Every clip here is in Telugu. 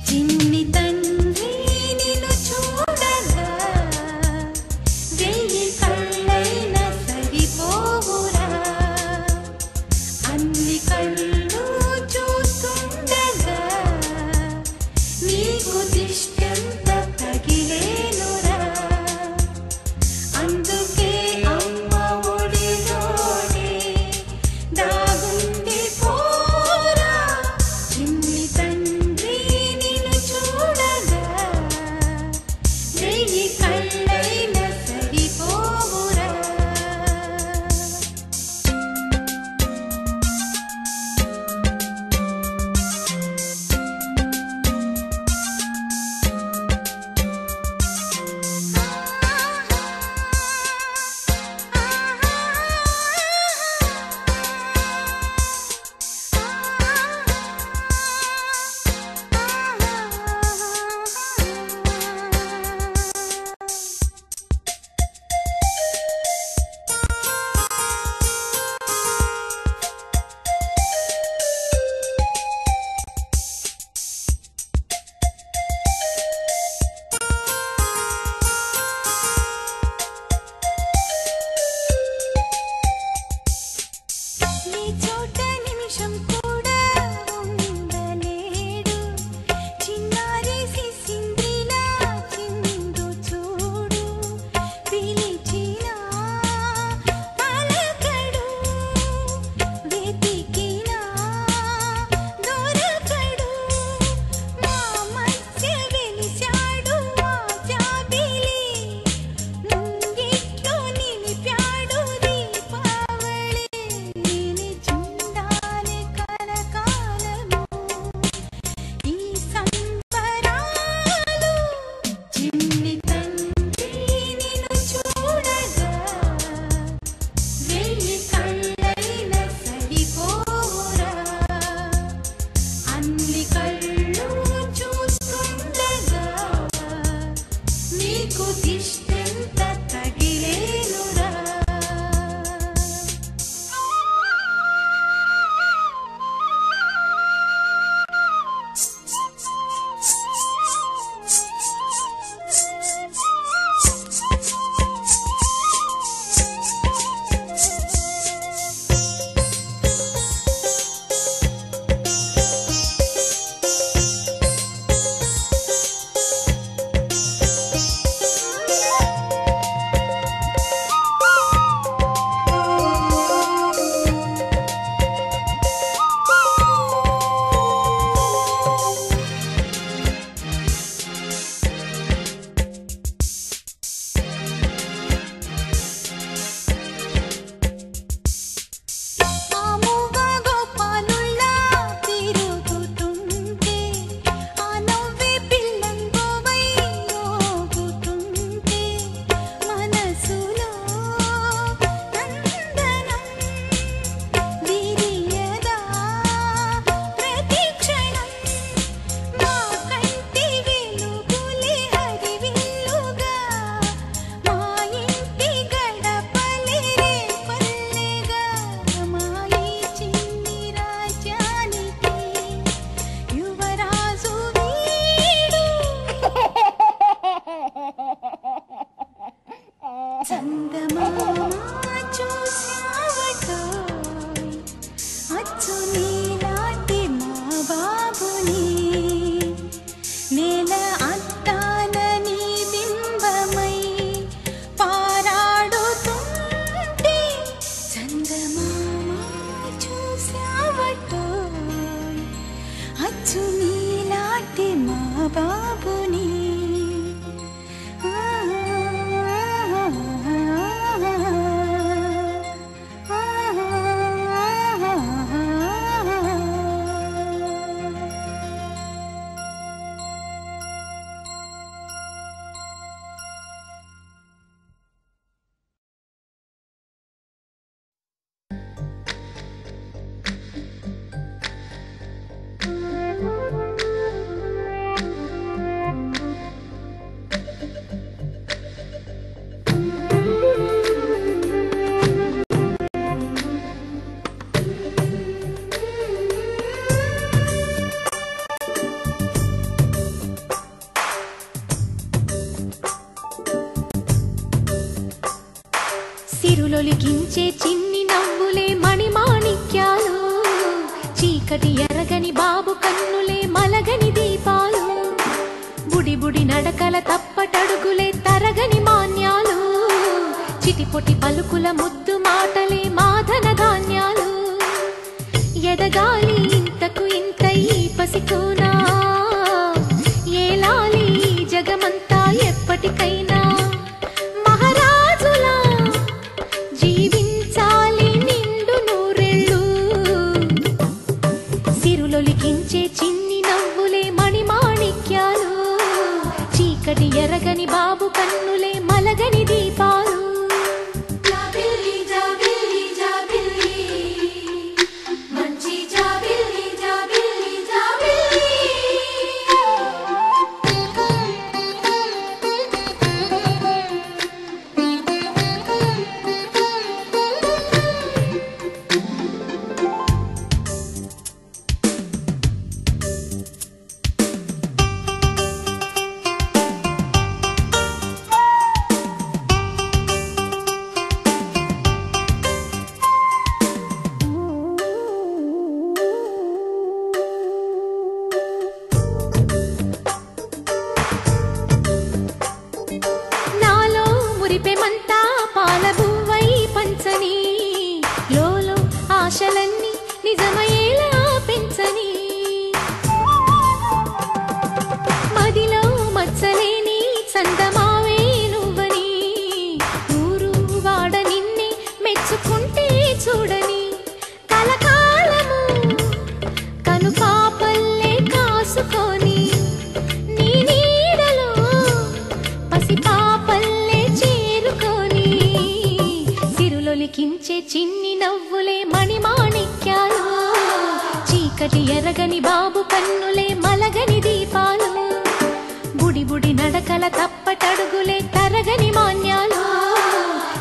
చిన్ని తండ్రి నిన్ను చీకటి ఎరగని బాబు కన్నులే మలగని దీపాలు బుడి బుడి నడకల తప్పటడుగులే తరగని మాన్యాలు చిటిపొటి పలుకుల ముద్దు మాటలే మాధన ధాన్యాలు ఎదగాలి ఇంతకు ఇంత ఈ పసికోనా ఏలాలి జగమంతా ఎప్పటికైనా మహారాజులా జీవించాలి నిండు నూరెళ్ళు సిరులొలికించే చిన్ని నవ్వులే మణిమాణిక్యాలు చీకటి ఎరగని బాబు కన్నులే మలగని దీపాలు మురిపెమంతా పాలబువ్వై పంచని లోలో ఆశలన్నీ నిజమయ్యేలా పెంచని మదిలో మచ్చలేని చందమావే నువ్వని ఊరు వాడ నిన్నే మెచ్చుకుంటే చూడని కలకాలము కను పాపల్లే కాసుకొని నీ నీడలో పసిపాపల్లే లిఖించే చిన్ని నవ్వులే మణిమాణిక్యాలు చీకటి ఎరగని బాబు కన్నులే మలగని దీపాలు బుడి బుడి నడకల తప్పటడుగులే తరగని మాన్యాలు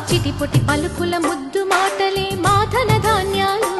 చిటిపొటి పలుకుల ముద్దు మాటలే మాధన ధాన్యాలు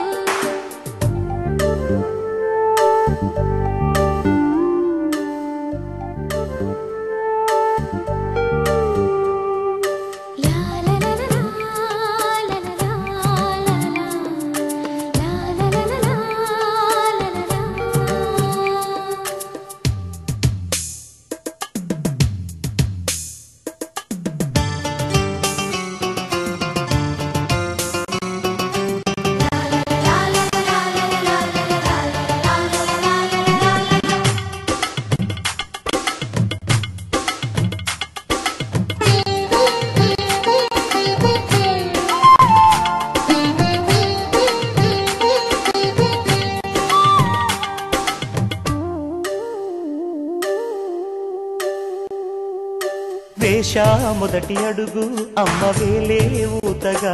వేశా మొదటి అడుగు అమ్మ వేలే ఊతగా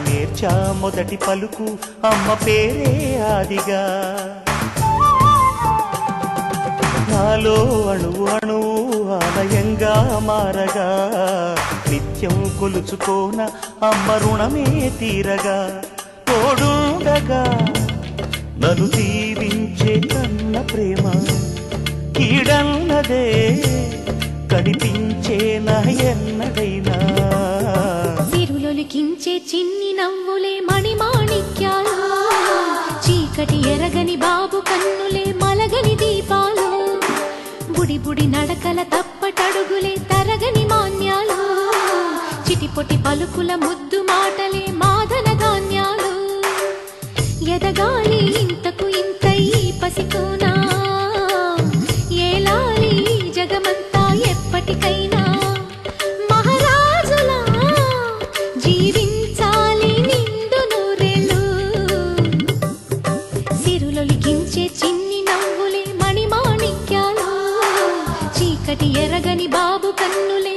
నేర్చా మొదటి పలుకు అమ్మ పేరే ఆదిగా నాలో అణువు అణువు ఆలయంగా మారగా నిత్యం కొలుచుకోన అమ్మ రుణమే తీరగా తోడుండగా నన్ను దీవించే కన్న ప్రేమ కీడన్నదే కనిపించేనా ఎన్నడైనా సిరులొలికించే చిన్ని నవ్వులే మణిమాణిక్యాలు చీకటి ఎరగని బాబు కన్నులే మలగని దీపాలు బుడి బుడి నడకల తప్పటడుగులే తరగని మాన్యాలు చిటిపొటి పలుకుల ముద్దు మాటలే మాధన ధాన్యాలు ఎదగాలి ఇంతకు ఇంత ఈ పసికోనా ఏలాలి జగమంతా ఎప్పటికైనా మహారాజులా జీవించాలి నిండు నూరెళ్ళు సిరులొలికించే చిన్ని నవ్వులే మణిమాణిక్యాలు చీకటి ఎరగని బాబు కన్నులే